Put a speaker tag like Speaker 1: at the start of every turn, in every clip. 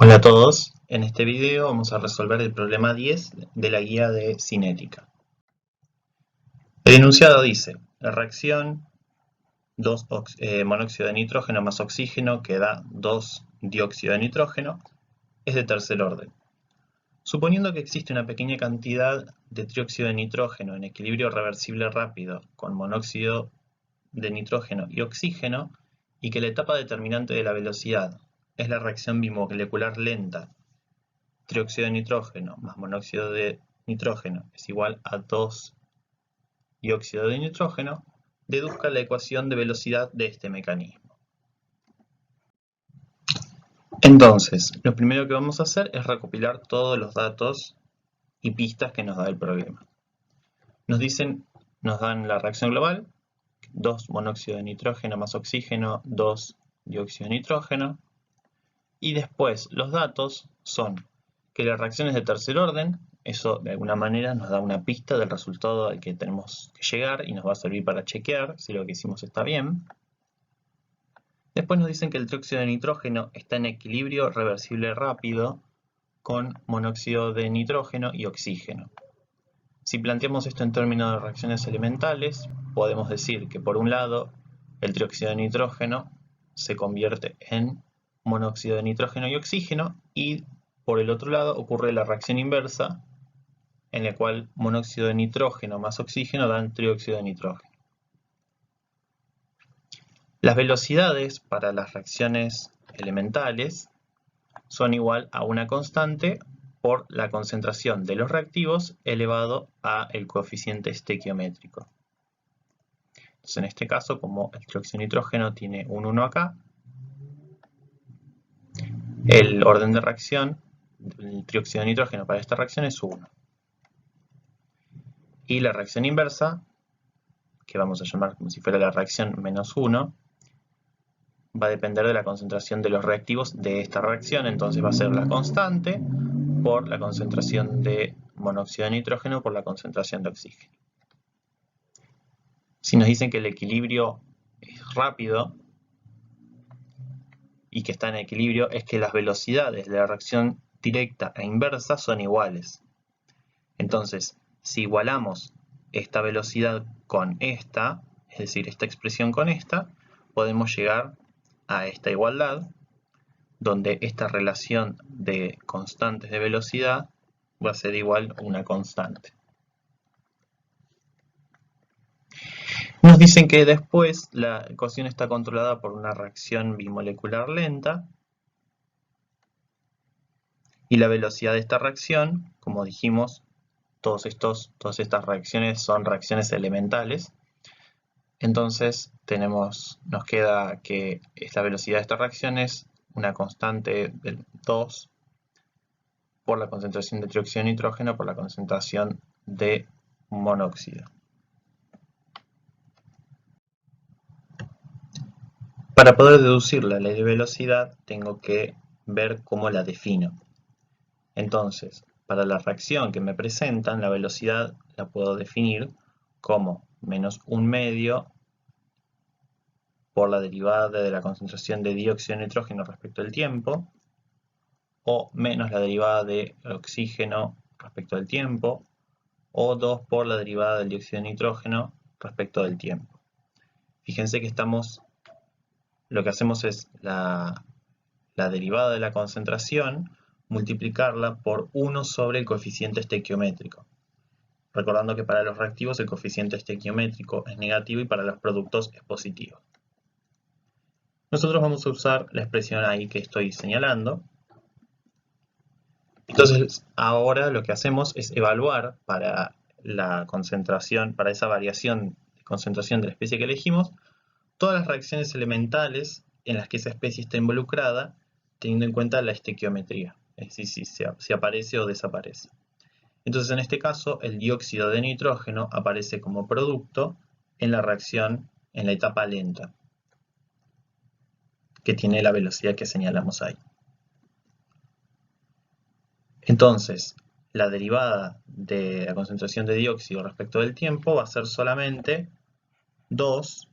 Speaker 1: Hola a todos, en este video vamos a resolver el problema 10 de la guía de cinética. El enunciado dice, la reacción 2 monóxido de nitrógeno más oxígeno que da 2 dióxido de nitrógeno es de tercer orden. Suponiendo que existe una pequeña cantidad de trióxido de nitrógeno en equilibrio reversible rápido con monóxido de nitrógeno y oxígeno, y que la etapa determinante de la velocidad es la reacción bimolecular lenta, trióxido de nitrógeno más monóxido de nitrógeno es igual a 2 dióxido de nitrógeno, deduzca la ecuación de velocidad de este mecanismo. Entonces, lo primero que vamos a hacer es recopilar todos los datos y pistas que nos da el problema. Nos dan la reacción global, 2 monóxido de nitrógeno más oxígeno, 2 dióxido de nitrógeno, y después los datos son que la reacción es de tercer orden. Eso de alguna manera nos da una pista del resultado al que tenemos que llegar y nos va a servir para chequear si lo que hicimos está bien. Después nos dicen que el trióxido de nitrógeno está en equilibrio reversible rápido con monóxido de nitrógeno y oxígeno. Si planteamos esto en términos de reacciones elementales, podemos decir que por un lado el trióxido de nitrógeno se convierte en monóxido de nitrógeno y oxígeno, y por el otro lado ocurre la reacción inversa, en la cual monóxido de nitrógeno más oxígeno dan trióxido de nitrógeno. Las velocidades para las reacciones elementales son igual a una constante por la concentración de los reactivos elevado a el coeficiente estequiométrico. Entonces, en este caso, como el trióxido de nitrógeno tiene un 1 acá, el orden de reacción del trióxido de nitrógeno para esta reacción es 1. Y la reacción inversa, que vamos a llamar como si fuera la reacción menos 1, va a depender de la concentración de los reactivos de esta reacción. Entonces va a ser la constante por la concentración de monóxido de nitrógeno por la concentración de oxígeno. Si nos dicen que el equilibrio es rápido y que está en equilibrio, es que las velocidades de la reacción directa e inversa son iguales. Entonces, si igualamos esta velocidad con esta, es decir, esta expresión con esta, podemos llegar a esta igualdad, donde esta relación de constantes de velocidad va a ser igual a una constante. Nos dicen que después la ecuación está controlada por una reacción bimolecular lenta, y la velocidad de esta reacción, como dijimos, todas estas reacciones son reacciones elementales. Entonces nos queda que esta velocidad de esta reacción es una constante de 2 por la concentración de trióxido de nitrógeno por la concentración de monóxido. Para poder deducir la ley de velocidad tengo que ver cómo la defino. Entonces, para la reacción que me presentan, la velocidad la puedo definir como menos 1/2 por la derivada de la concentración de dióxido de nitrógeno respecto al tiempo, o menos la derivada de oxígeno respecto al tiempo, o 2 por la derivada del dióxido de nitrógeno respecto del tiempo. Fíjense que lo que hacemos es la derivada de la concentración, multiplicarla por 1 sobre el coeficiente estequiométrico. Recordando que para los reactivos el coeficiente estequiométrico es negativo y para los productos es positivo. Nosotros vamos a usar la expresión ahí que estoy señalando. Entonces, ahora lo que hacemos es evaluar para la concentración, para esa variación de concentración de la especie que elegimos, todas las reacciones elementales en las que esa especie está involucrada, teniendo en cuenta la estequiometría, es decir, si aparece o desaparece. Entonces, en este caso, el dióxido de nitrógeno aparece como producto en la reacción en la etapa lenta, que tiene la velocidad que señalamos ahí. Entonces, la derivada de la concentración de dióxido respecto del tiempo va a ser solamente 2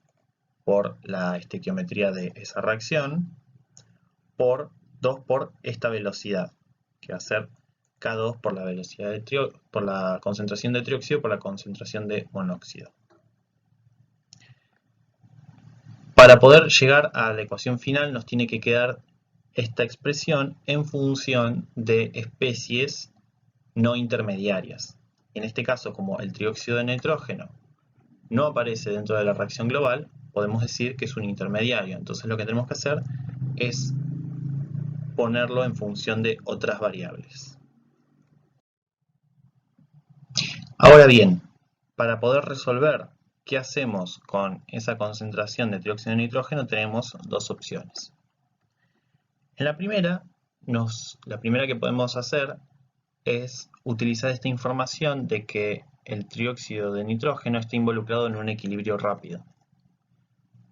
Speaker 1: por la estequiometría de esa reacción por 2 por esta velocidad, que va a ser K2 por la velocidad de por la concentración de trióxido por la concentración de monóxido. Para poder llegar a la ecuación final nos tiene que quedar esta expresión en función de especies no intermediarias. En este caso, como el trióxido de nitrógeno no aparece dentro de la reacción global, podemos decir que es un intermediario. Entonces lo que tenemos que hacer es ponerlo en función de otras variables. Ahora bien, para poder resolver qué hacemos con esa concentración de trióxido de nitrógeno, tenemos dos opciones. En la primera que podemos hacer es utilizar esta información de que el trióxido de nitrógeno está involucrado en un equilibrio rápido.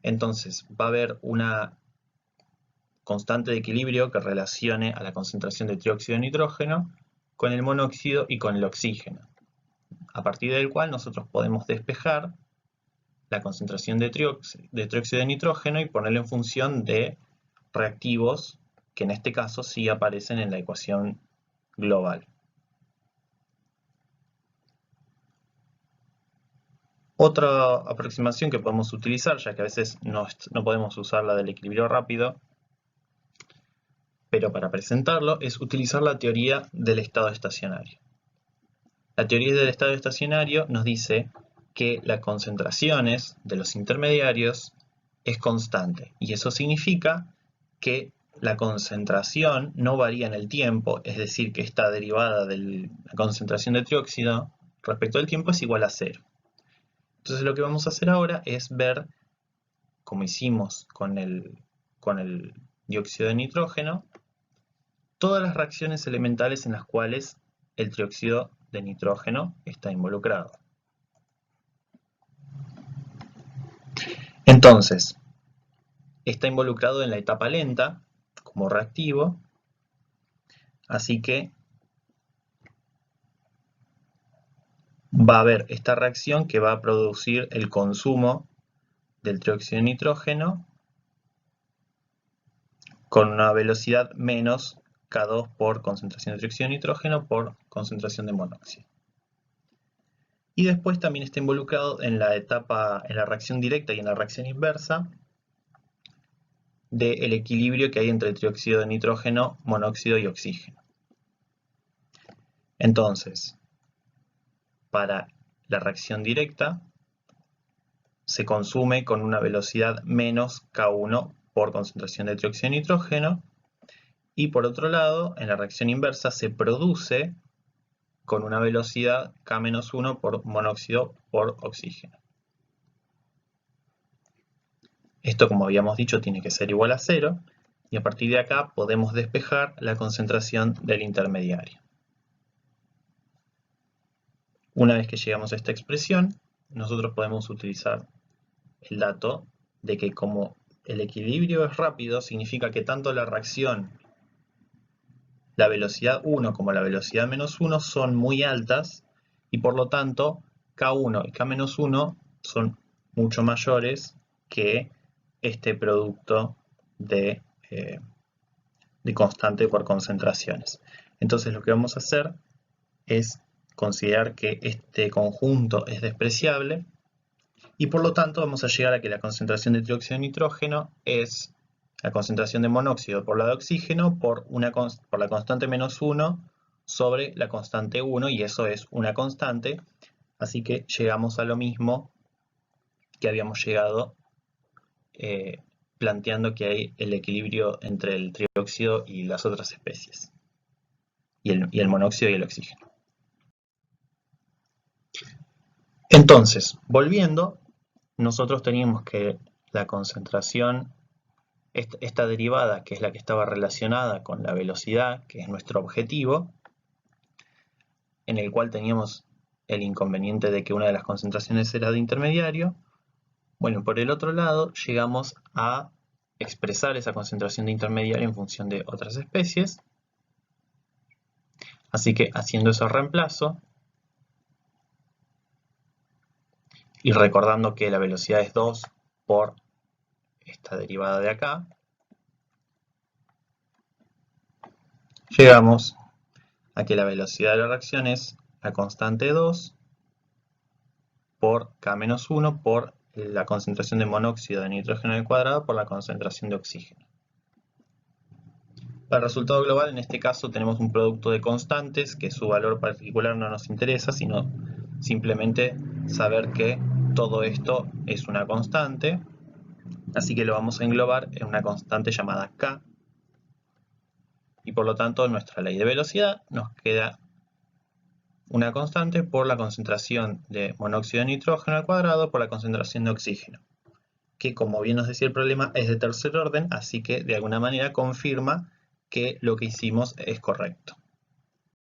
Speaker 1: Entonces va a haber una constante de equilibrio que relacione a la concentración de trióxido de nitrógeno con el monóxido y con el oxígeno, a partir del cual nosotros podemos despejar la concentración de trióxido de nitrógeno y ponerlo en función de reactivos que en este caso sí aparecen en la ecuación global. Otra aproximación que podemos utilizar, ya que a veces no podemos usar la del equilibrio rápido, pero para presentarlo, es utilizar la teoría del estado estacionario. La teoría del estado estacionario nos dice que las concentraciones de los intermediarios es constante, y eso significa que la concentración no varía en el tiempo, es decir, que esta derivada de la concentración de trióxido respecto al tiempo es igual a 0. Entonces lo que vamos a hacer ahora es ver, como hicimos con el dióxido de nitrógeno, todas las reacciones elementales en las cuales el trióxido de nitrógeno está involucrado. Entonces, está involucrado en la etapa lenta como reactivo, así que va a haber esta reacción que va a producir el consumo del trióxido de nitrógeno con una velocidad menos K2 por concentración de trióxido de nitrógeno por concentración de monóxido. Y después también está involucrado en la reacción directa y en la reacción inversa del equilibrio que hay entre el trióxido de nitrógeno, monóxido y oxígeno. Entonces, para la reacción directa se consume con una velocidad menos K1 por concentración de trióxido de nitrógeno, y por otro lado, en la reacción inversa se produce con una velocidad K-1 por monóxido por oxígeno. Esto, como habíamos dicho, tiene que ser igual a 0, y a partir de acá podemos despejar la concentración del intermediario. Una vez que llegamos a esta expresión, nosotros podemos utilizar el dato de que como el equilibrio es rápido, significa que tanto la reacción, la velocidad 1 como la velocidad menos 1 son muy altas, y por lo tanto K1 y K-1 son mucho mayores que este producto de constante por concentraciones. Entonces lo que vamos a hacer es considerar que este conjunto es despreciable, y por lo tanto vamos a llegar a que la concentración de trióxido de nitrógeno es la concentración de monóxido por la de oxígeno por la constante menos 1 sobre la constante 1, y eso es una constante, así que llegamos a lo mismo que habíamos llegado planteando que hay el equilibrio entre el trióxido y las otras especies, y el monóxido y el oxígeno. Entonces, volviendo, nosotros teníamos que la concentración, esta derivada, que es la que estaba relacionada con la velocidad, que es nuestro objetivo, en el cual teníamos el inconveniente de que una de las concentraciones era de intermediario. Bueno, por el otro lado, llegamos a expresar esa concentración de intermediario en función de otras especies. Así que haciendo ese reemplazo, y recordando que la velocidad es 2 por esta derivada de acá, llegamos a que la velocidad de la reacción es la constante 2 por K-1 por la concentración de monóxido de nitrógeno al cuadrado por la concentración de oxígeno. Para el resultado global, en este caso, tenemos un producto de constantes, que su valor particular no nos interesa, sino simplemente saber que todo esto es una constante, así que lo vamos a englobar en una constante llamada K, y por lo tanto, en nuestra ley de velocidad nos queda una constante por la concentración de monóxido de nitrógeno al cuadrado por la concentración de oxígeno, que, como bien nos decía el problema, es de tercer orden, así que de alguna manera confirma que lo que hicimos es correcto.